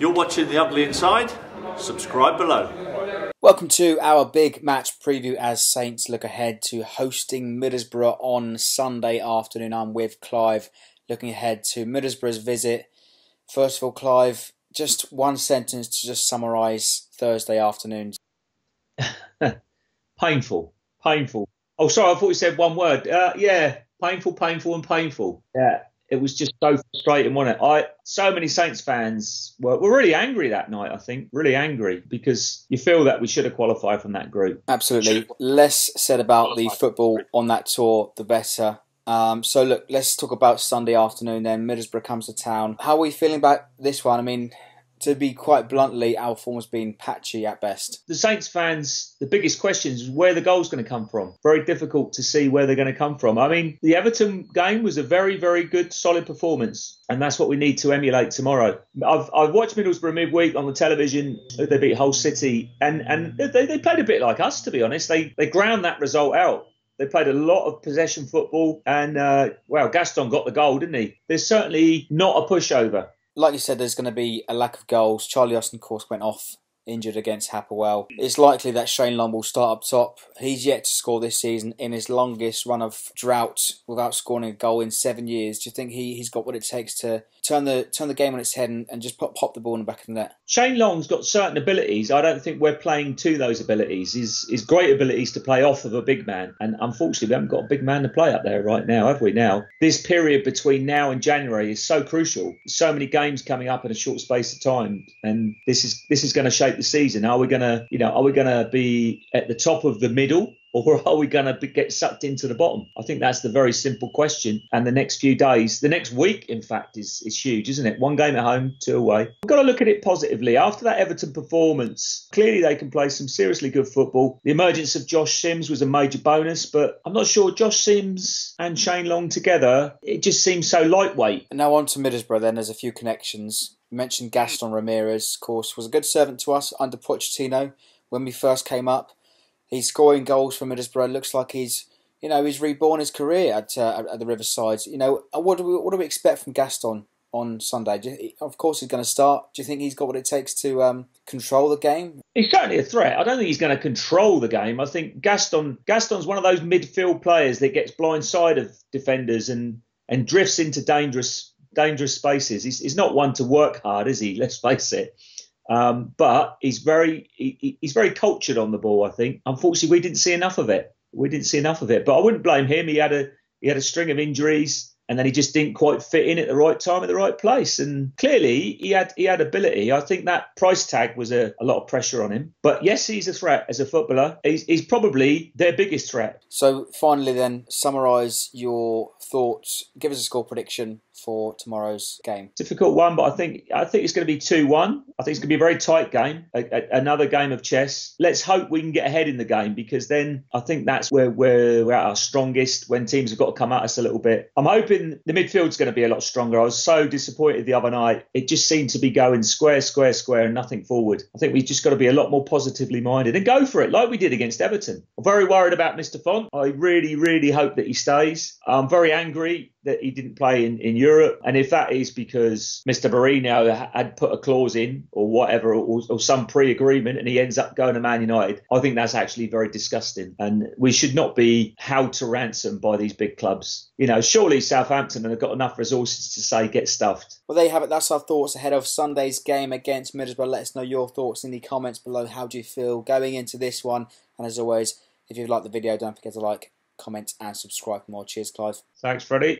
You're watching The Ugly Inside. Subscribe below. Welcome to our big match preview as Saints look ahead to hosting Middlesbrough on Sunday afternoon. I'm with Clive, looking ahead to Middlesbrough's visit. First of all, Clive, just one sentence to just summarise Thursday afternoon. Painful. Oh, sorry, I thought you said one word. Painful and painful. Yeah, it was just so frustrating, wasn't it? So many Saints fans were really angry that night, I think. Really angry because you feel that we should have qualified from that group. Absolutely. Less said about the football on that tour, the better. So look, let's talk about Sunday afternoon then. Middlesbrough comes to town. How are we feeling about this one? I mean, to be quite bluntly, our form has been patchy at best. The Saints fans, the biggest question is where the goal's going to come from. Very difficult to see where they're going to come from. I mean, the Everton game was a very, very good, solid performance. And that's what we need to emulate tomorrow. I've watched Middlesbrough midweek on the television. They beat Hull City. And they played a bit like us, to be honest. They ground that result out. They played a lot of possession football. And, Gaston got the goal, didn't he? There's certainly not a pushover. Like you said, there's going to be a lack of goals. Charlie Austin, of course, went off injured against Hapoel. It's likely that Shane Long will start up top. He's yet to score this season in his longest run of drought without scoring a goal in 7 years. Do you think he's got what it takes to turn the game on its head and just pop the ball in the back of the net? Shane Long's got certain abilities. I don't think we're playing to those abilities. His great abilities to play off of a big man. And unfortunately, we haven't got a big man to play up there right now, have we now? This period between now and January is so crucial. So many games coming up in a short space of time. And this is going to shape the season. Are we going to be at the top of the middle, or are we going to get sucked into the bottom? I think that's the very simple question. And the next few days, the next week, in fact, is huge, isn't it? 1 game at home, 2 away. We've got to look at it positively. After that Everton performance, clearly they can play some seriously good football. The emergence of Josh Sims was a major bonus, but I'm not sure Josh Sims and Shane Long together, it just seems so lightweight. And now on to Middlesbrough then. There's a few connections. You mentioned Gaston Ramirez, of course, was a good servant to us under Pochettino when we first came up. He's scoring goals for Middlesbrough. Looks like he's reborn his career at the Riverside. What do we expect from Gaston on Sunday? Of course, he's going to start. Do you think he's got what it takes to control the game? He's certainly a threat. I don't think he's going to control the game. I think Gaston's one of those midfield players that gets blindside of defenders and drifts into dangerous spaces. He's not one to work hard, is he? Let's face it. But he's very cultured on the ball, I think. Unfortunately, we didn't see enough of it. But I wouldn't blame him. He had a string of injuries, and then he just didn't quite fit in at the right time, at the right place. And clearly, he had ability. I think that price tag was a lot of pressure on him. But yes, he's a threat as a footballer. He's probably their biggest threat. So finally then, summarise your thoughts. Give us a score prediction for tomorrow's game. Difficult one, but I think it's going to be 2-1. I think it's going to be a very tight game, another game of chess. Let's hope we can get ahead in the game, because then I think that's where we're at our strongest, when teams have got to come at us a little bit. I'm hoping the midfield's going to be a lot stronger. I was so disappointed the other night. It just seemed to be going square, and nothing forward. I think we've just got to be a lot more positively minded and go for it like we did against Everton. I'm very worried about Mr. Font. I really, really hope that he stays. I'm very angry that he didn't play in Europe. And if that is because Mr. Mourinho had put a clause in or whatever, or some pre-agreement, and he ends up going to Man United, I think that's actually very disgusting. And we should not be held to ransom by these big clubs. Surely Southampton have got enough resources to say, get stuffed. Well, there you have it. That's our thoughts ahead of Sunday's game against Middlesbrough. Let us know your thoughts in the comments below. How do you feel going into this one? And as always, if you've liked the video, don't forget to like, comment and subscribe for more. Cheers, Clive. Thanks, Freddie.